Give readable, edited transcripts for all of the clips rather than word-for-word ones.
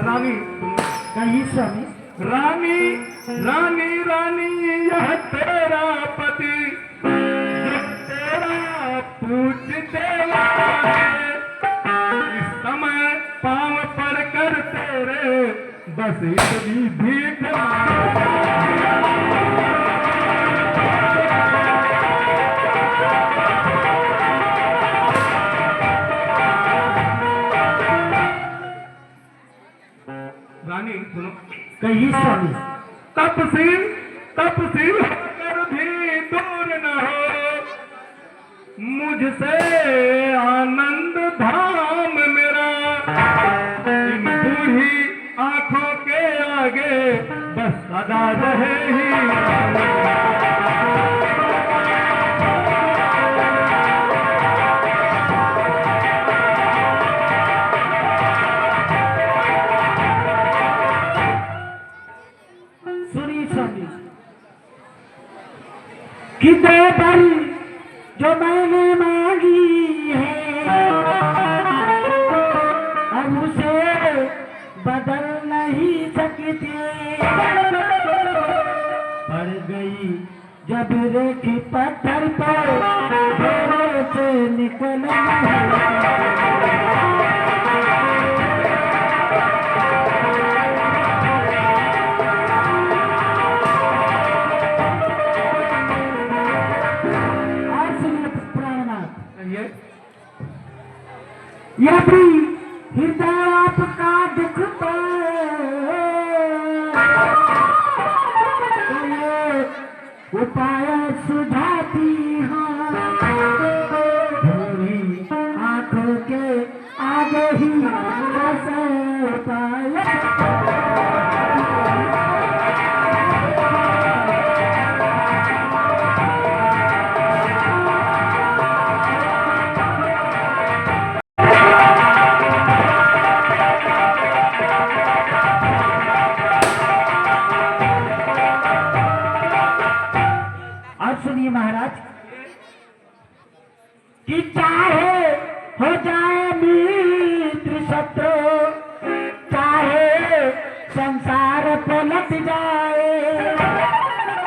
रानी कहीं स्वामी। रानी रानी रानी यह तेरा पति जो तेरा पूजते है, इस समय पांव पड़ कर तेरे बस इतनी भीख रानी सुनो। कहीं स्वामी। तपसील होकर भी दूर न हो मुझसे आनंद धाम मेरा, इन बूढ़ी आंखों के आगे बस सदा रहे ही। सुनिए स्वामी कि दो बल जो मैंने मांगी है अब उसे बदल नहीं सकती, पड़ गई जब रेखी पत्थर पर घेरे से निकल यदि हृदय आपका दुखता तो ये उपाय सुझाती हूँ, भूरी आंखों के आगे ही कैसे उपाय। सुनिए महाराज कि चाहे हो जाए मित्र शत्रु, चाहे संसार पलट जाए,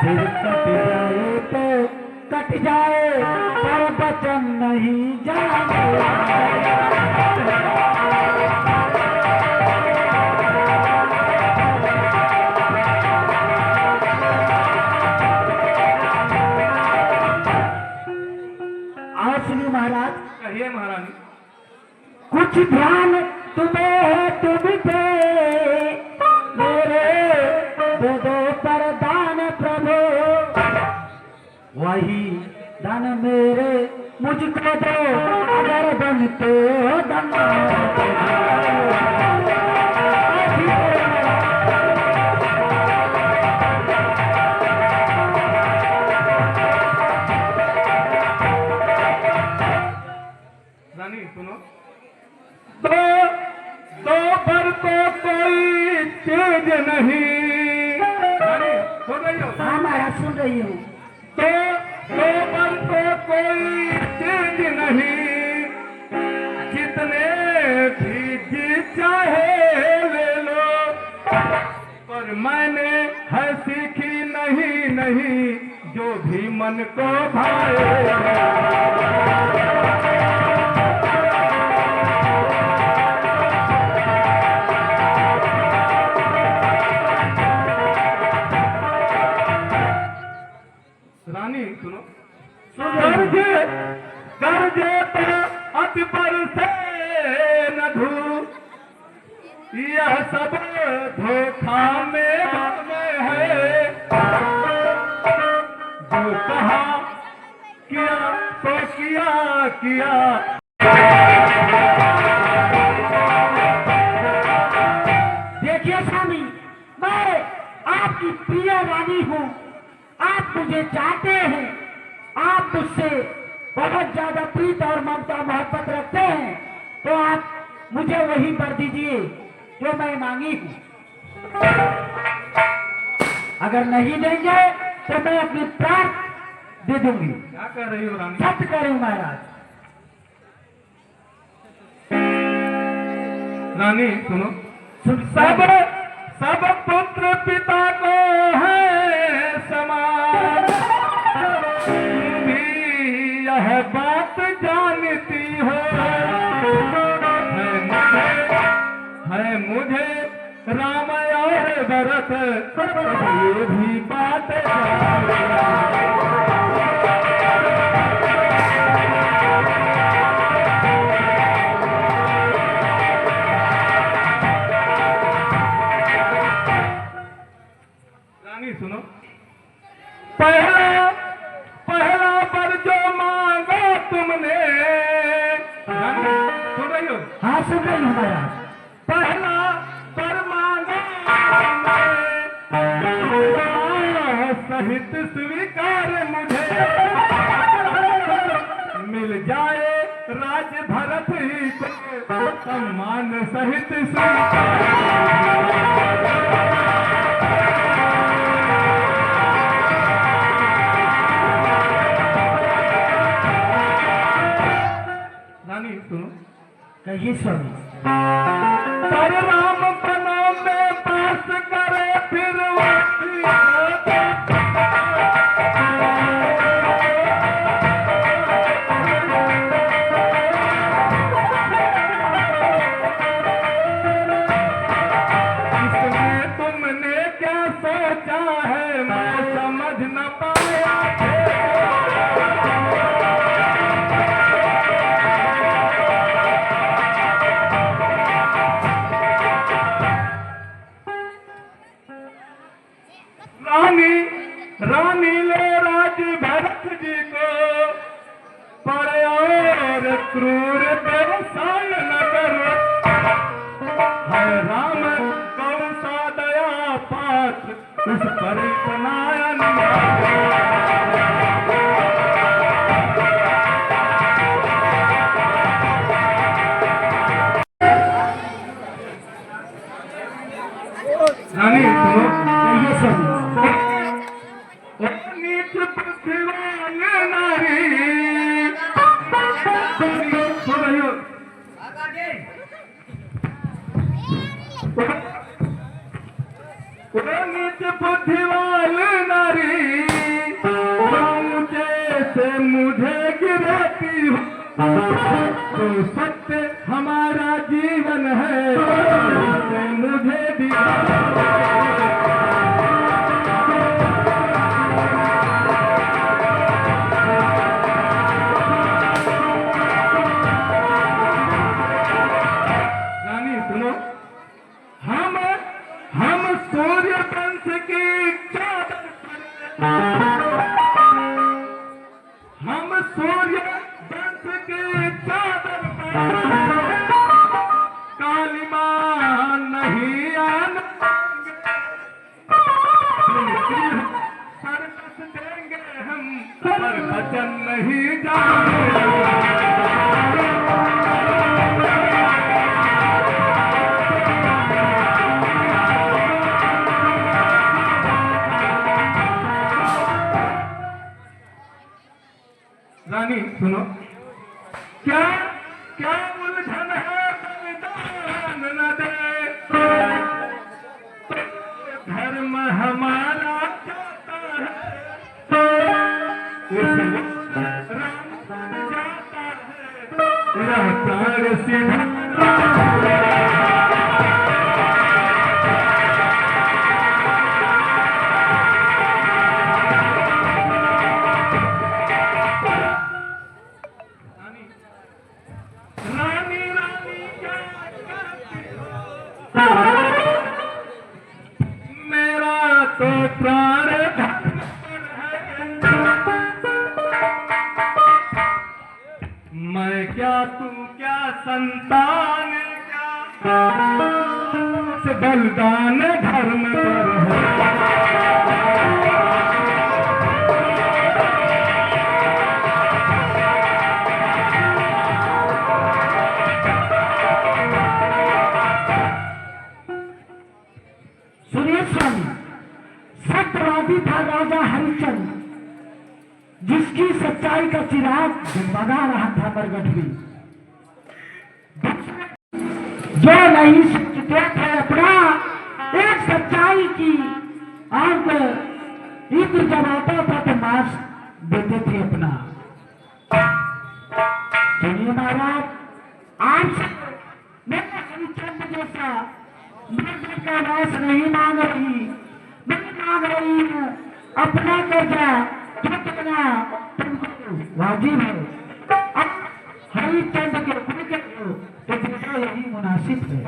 फिर कट जाए तो कट जाए पर वचन नहीं जाए। महाराज कहिए महारानी। कुछ ध्यान तुम्हें है तुम पे मेरे दो दो परदान प्रभु, वही दान मेरे मुझको दो अगर बनते हो दम। रानी सुनो। दो पर तो कोई तेज नहीं। रानी सुन रही हो? हाँ महाराज सुन रही हूँ। दो पर तो कोई तेज नहीं, कितने भी जी चाहे ले लो, पर मैंने है सीखी नहीं जो भी मन को भाए। रानी सुनो। गर्जे तो अति पर से न धू, यह सब धोखा में है, जो कहा किया तो किया। देखिए स्वामी, मैं आपकी प्रिय रानी हूँ, आप मुझे चाहते हैं, आप मुझसे बहुत ज्यादा प्रीत और ममता मोहब्बत रखते हैं, तो आप मुझे वही वर दीजिए जो मैं मांगी हूँ। अगर नहीं देंगे तो मैं अपने प्राण दे दूंगी। क्या कह रही हो रानी? सत्य कह रही हूँ महाराज। रानी सुनो, सुन सब सब पुत्र पिता को है समान, तुम भी यह बात जानती हो, है मुझे राम और भरत ये भी बात रानी सुनो, पहला पहला पर जो मांगा तुमने, रानी सुन रही हो? हाँ सुन रही हूँ महाराज। पहला पर मांगा सहित स्वीकार मुझे, मिल जाए राज भरत ही को सम्मान सहित रानी सुनो, कहिए स्वामी। पर राम बनो में पास करे फिर इसमें तुमने क्या सोचा है मैं समझ न पाया। रानी रानी ले राज भरत जी को, पर और क्रूर व्यवसाय न करो, है राम कौन सा दया पात्र उस पर बनाया रानी सुनो, कहिए स्वामी। नीच पृथ्वीवान नारी, सुन रही हो? नीच बुद्धिवान नारी, ऊंचे से मुझे गिराती हो, तो सत्य हमारा जीवन है उसे मुझे दिया। रानी सुनो, हम सूर्य वंश की चादर पर, हम सूर्य वंश की चादर पर कालिमा नहीं आन सर्कस देंगे हम, पर वचन नहीं जाएंगे। रानी सुनो, क्या क्या उलझन है बलिदान न दे, धर्म हमारा जाता है, इसलिए राम जाता है, रहता सीधा। रानी रानी क्या करती हो? मेरा तो प्राण धर्म है, मैं क्या तू क्या संतान क्या, से बलिदान धर्म पर है। सुनिए स्वामी, सत्यवादी था राजा हरिश्चंद्र, जिस भगा रहा था बरगद भी। जो नहीं समझते थे अपना एक सच्चाई की आंख, इत्र जब आता था तो मांस देते थे अपना। सुनिए महाराज, आपसे मैं हरिचंद जैसा मर्द का नाश नहीं मांग रही, मैं मांग रही हूँ अपना कर्जा जो कितना तुमको वाजिब है। अब हरिचंद के गुण के हो तो दूसरा यही मुनासिब है।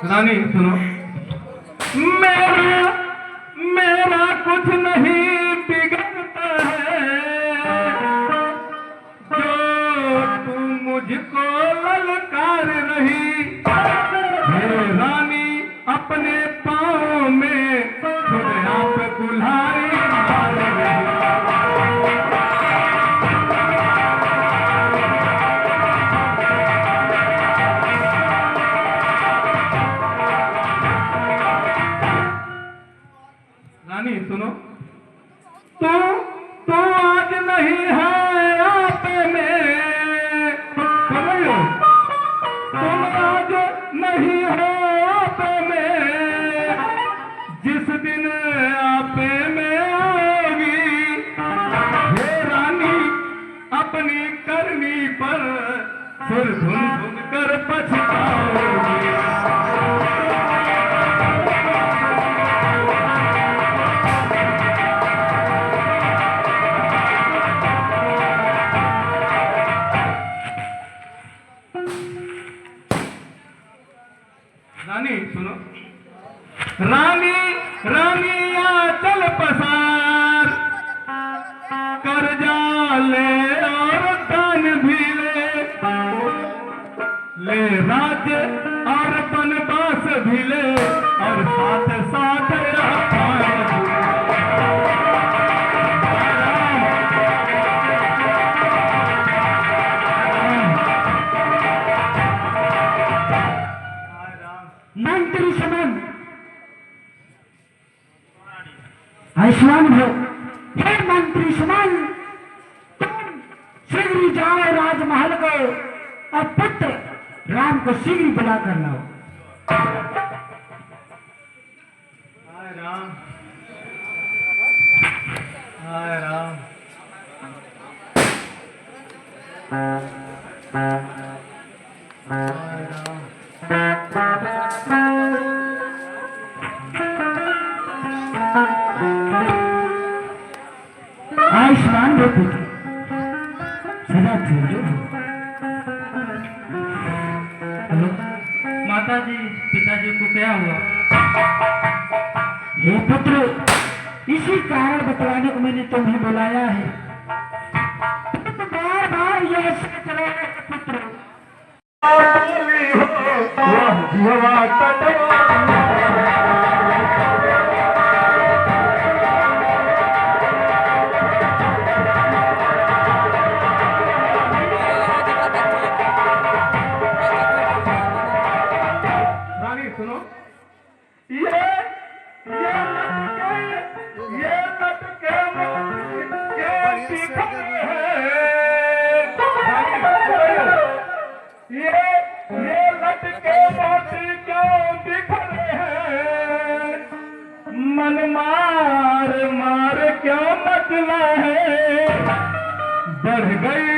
रानी सुनो, मेरा मेरा कुछ नहीं बिगड़ता है, जो तू मुझको ललकार रही। हे रानी अपने पाँव में खुद आप कुल्हाड़ी मार रही। रानी सुनो, तू आज नहीं है आप में, समझो, तुम आज नहीं हो आप में, जिस दिन आप में आओगी, हे रानी अपनी करनी पर सिर धुन धुन कर पछताओगी। रानी सुनो, रानी रानी चल पसार, कर्जा ले और दान भी ले राज्य और बनवास भी ले, और साथ साथ मंत्री समन आयुष्मान हो। हे मंत्री समन, तुम शीघ्र जाओ राजमहल को और पुत्र राम को शीघ्र बुला कर लाओ। हाय राम, हाय राम। आयुष्मान हो पुत्र, सदा खोजो। हेलो माता जी, पिताजी को क्या हुआ? हे पुत्र, इसी कारण बतलाने को मैंने तुम्हें बुलाया है। तुम बार बार ये सोच रहे हो पुत्र, रानी सुनो, ये लटके मोती क्यों बिखरे हैं, मन मार मार क्यों मचला है, बढ़ गई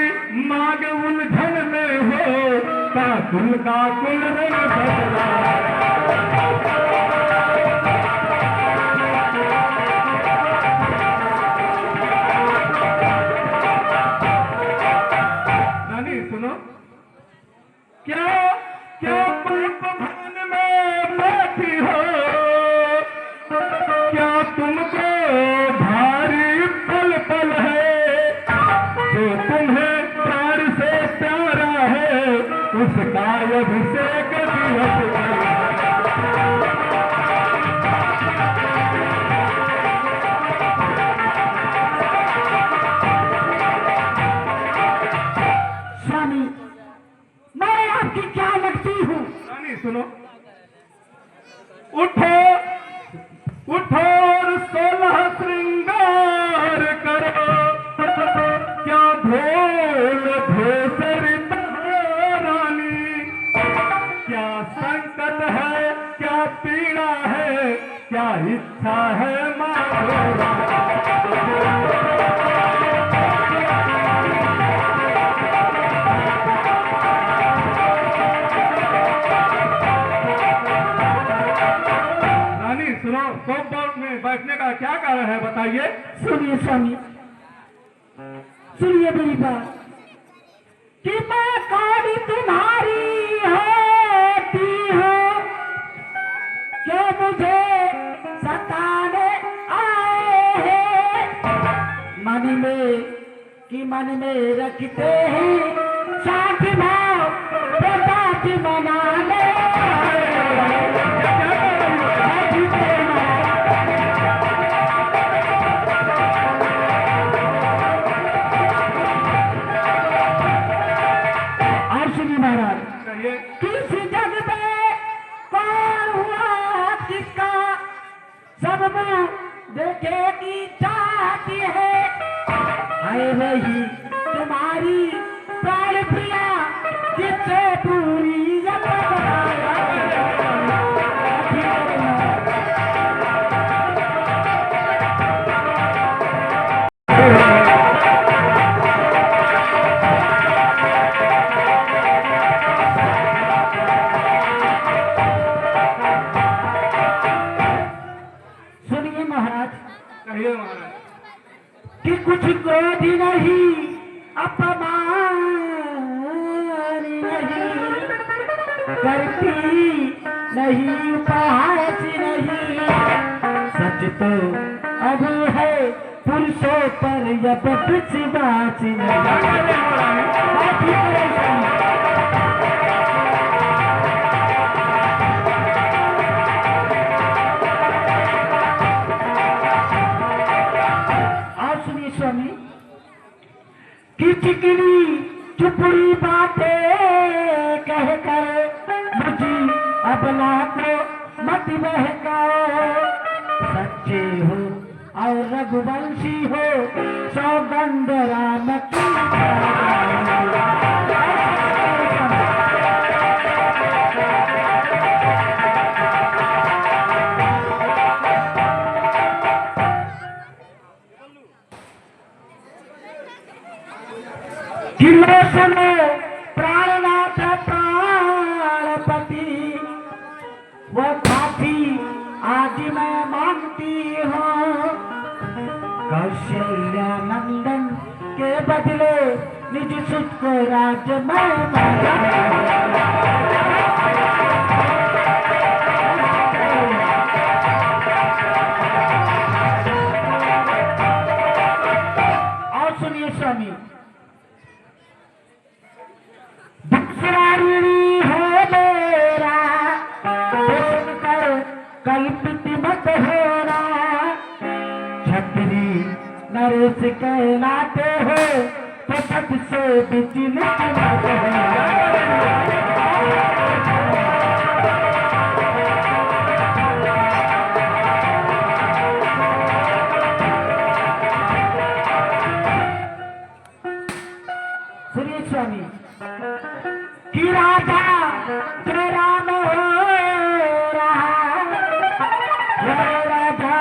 मांग उलझन में हो, काकुल काकुल रंग बदला। रानी सुनो, क्या क्या पाप भवन में बैठी हो, क्या तुमको भारी पल पल है, जो तुम्हें प्यार से प्यारा है, उसका अभिषेक दिवस है। स्वामी, मैं आपकी क्या लगती हूँ? रानी सुनो, उठो उठो और 16 श्रृंगार करो, ढोल ढोसर रानी, क्या संकट है, क्या पीड़ा है, क्या इच्छा है माधो। रानी सुनो, सोमवार में बैठने का क्या कारण है बताइए। सुनिए स्वामी, सुनिए मेरी बात कि मैं कौड़ी तुम्हारी होती हूँ, जो मुझे सताने आए हैं। मन में रखते हैं साथ भाव, बेटा की मनाने महाराज। किस जग में कौन हुआ किसका, सब मुँह देखे की चाहती है। आए वही तुम्हारी प्राण प्रिया, जिससे पूरी कि कुछ क्रोध नहीं, अपमान नहीं, करती नहीं, उपहास नहीं। सच तो अब है पुरुषों पर, जब विश्वास नहीं। स्वामी की चिकनी चुपड़ी बातें कह कर मुझी अबला को मत बहकाओ। सच्चे हो और रघुवंशी हो, सौगंध राम की। किलो सुनो प्राणनाथ प्राणपति, वो खाती आज मैं मांगती हूँ। कौशल्या नंदन के बदले निज सुख को राज मैं और सुनिए स्वामी, कल्पित मत होना। छतरी नरेश कहलाते हो, तो पद से विचलित मत होना। सुनिए स्वामी कि राजा तेरा न हो रहा, राजा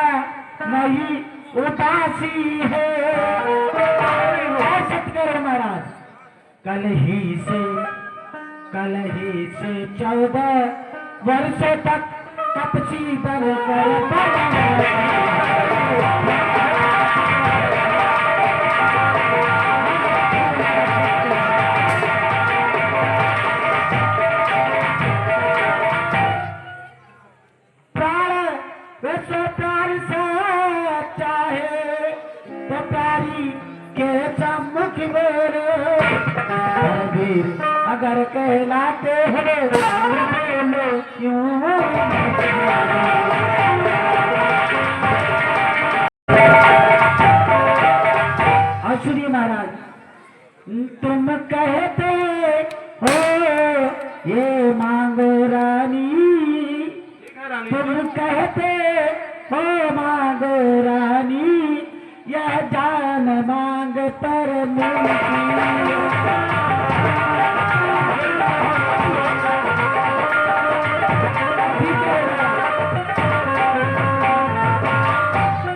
नहीं उदासी है। सत्कर महाराज, कल ही से 14 वर्षों तक कपसी बनकर अगर कहलाते हो क्यों। असुरी महाराज, तुम कहते हो ये मांगो रानी, तुम कहते हो मांगो रानी, यह जान मांग पर मिलती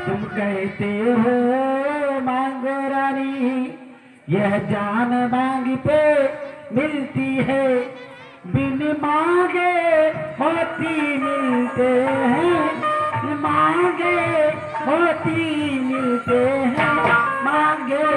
तुम कहते हो मांगो रानी, यह जान मांग पे मिलती है, बिन मांगे मोती मिलते हैं, मांगे मोती मिलते हैं, मांगे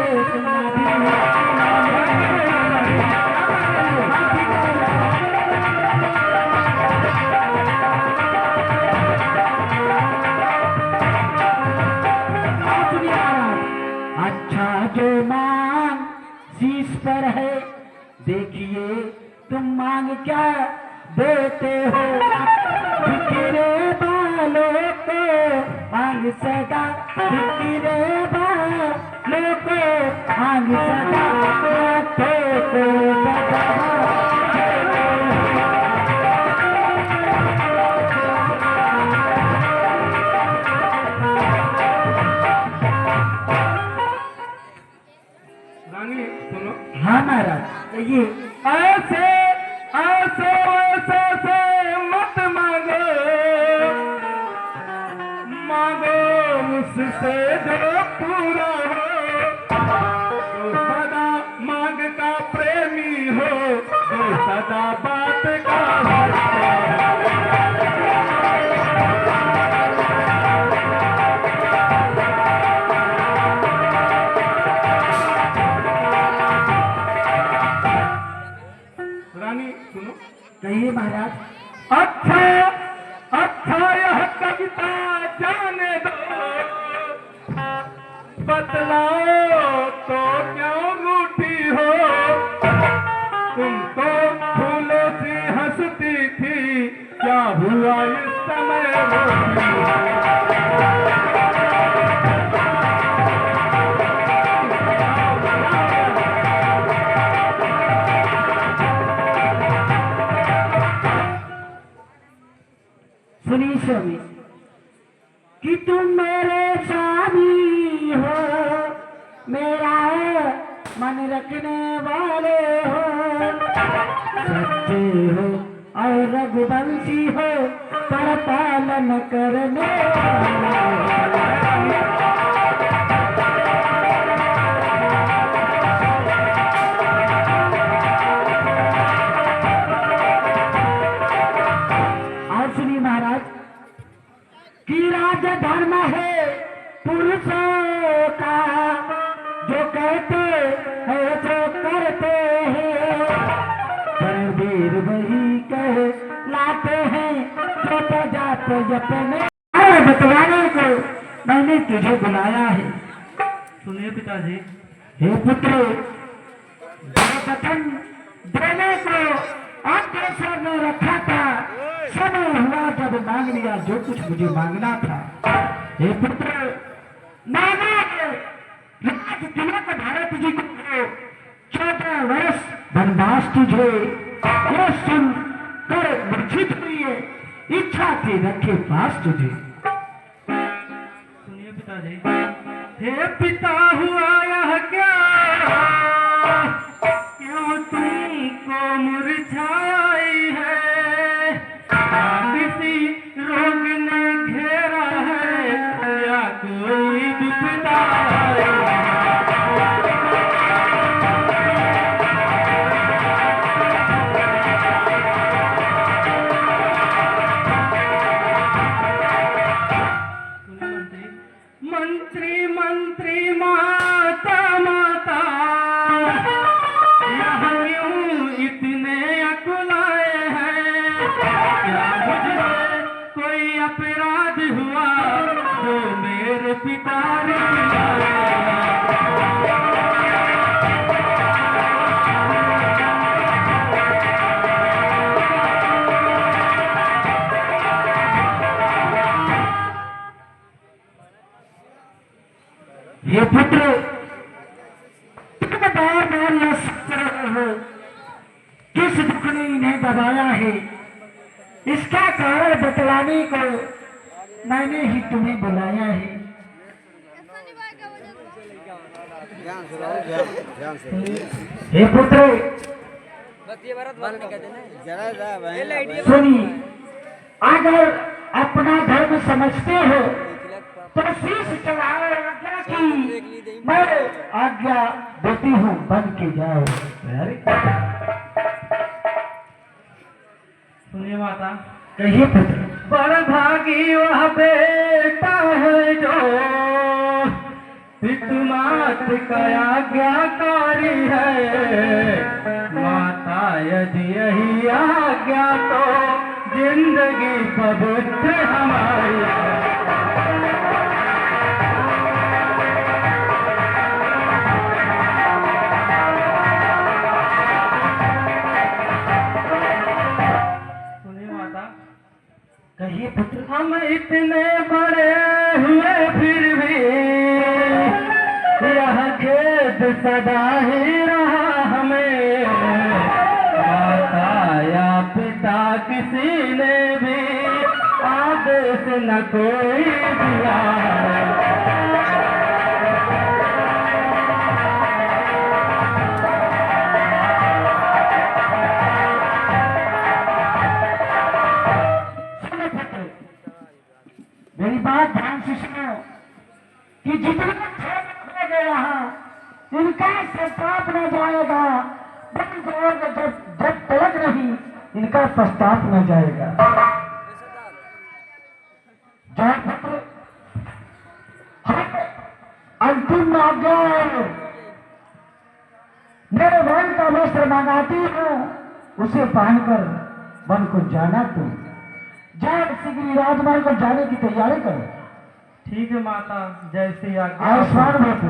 अच्छा जो मांग शीश पर है, देखिए तुम मांग क्या देते हो, बिखरे बालों को मांग सदा, बिखरे बालों को मांग सदा, हाथों को बता रानी सुनो। हाँ महाराज ये ऐसे ऐसे ऐसे से मत मांगो, मांगो मुझसे जो पूरा हो, जो सदा मांग का प्रेमी हो, जो सदा बात का रानी सुनो। कहिए महाराज। अच्छा अच्छा यह कविता जाने दो, बतलाओ तो क्यों रूठी हो, तुम तो फूलों से हंसती थी, क्या हुआ इस समय रोती हो? सुनिए स्वामी कि तुम मेरे स्वामी हो, मेरा मन रखने वाले हो, सच्चे हो और रघुवंशी हो, पर पालन करने और सुनिए महाराज कि राज धर्म है पुरुषों का, जो कहते हैं जो करते हैं, पर वीर वही कह लाते हैं, जो प्रजा को अपने बतलाने को मैंने तुझे बुलाया है। सुनिए पिताजी। हे पुत्र, वचन देने को अग्रसर ने रखा था, समय हुआ जब मांग लिया जो कुछ मुझे मांगना था। हे पुत्र, मांगा राज तिलक भारत जी को 14 वर्ष वनवास तुझे, ये सुन कर मूर्छित हुई है, इच्छा थी रखे पास तुझे। सुनिए पिताजी। हे पिता हुआ यह क्या, क्यों तुमको मुरझाई है, किसी रोग ने घेरा है, या कोई विपदा है? मंत्री मंत्री माता माता, यहाँ यूं इतने अकुलाए हैं, क्या मुझे कोई अपराध हुआ जो मेरे पिता ने बुलाया? हे पुत्र, तुम बार बार यह सोच रहे हो किस दुख ने इन्हें दबाया है, इसका कारण बतलाने को मैंने ही तुम्हें बुलाया है। हे पुत्र सुनिए, अगर अपना धर्म समझते हो तो शीश चढ़ाओ आज्ञा की, मैं आज्ञा देती हूँ, बन के जाओ। सुनिए माता, कहिए पुत्र। बड़ भागी वह बेटा है जो पितु मात का आज्ञाकारी है। माता यदि यही आज्ञा तो जिंदगी पवित्र हमारी है। सुनिए माता, कहिए पुत्र। हम इतने बड़े हुए फिर भी यह खेद सदा ही रहा हमें। माता या पिता किसी ने भी आदेश न कोई दिया है। सुनो पुत्र, मेरी बात ध्यान से सुनो कि जितना खो गया है इनका संताप न जाएगा, बन जाएगा जब तक नहीं इनका पश्चाताप न जाएगा। जय पुत्र, हम अंतिम आज्ञा मेरे वन का वस्त्र मंगाती हूँ, उसे पहनकर वन को जाना तुम। जब शीघ्र राजमार्ग को जाने की तैयारी करो। ठीक है माता, जैसे आज्ञा। आयुष्मान भवतु।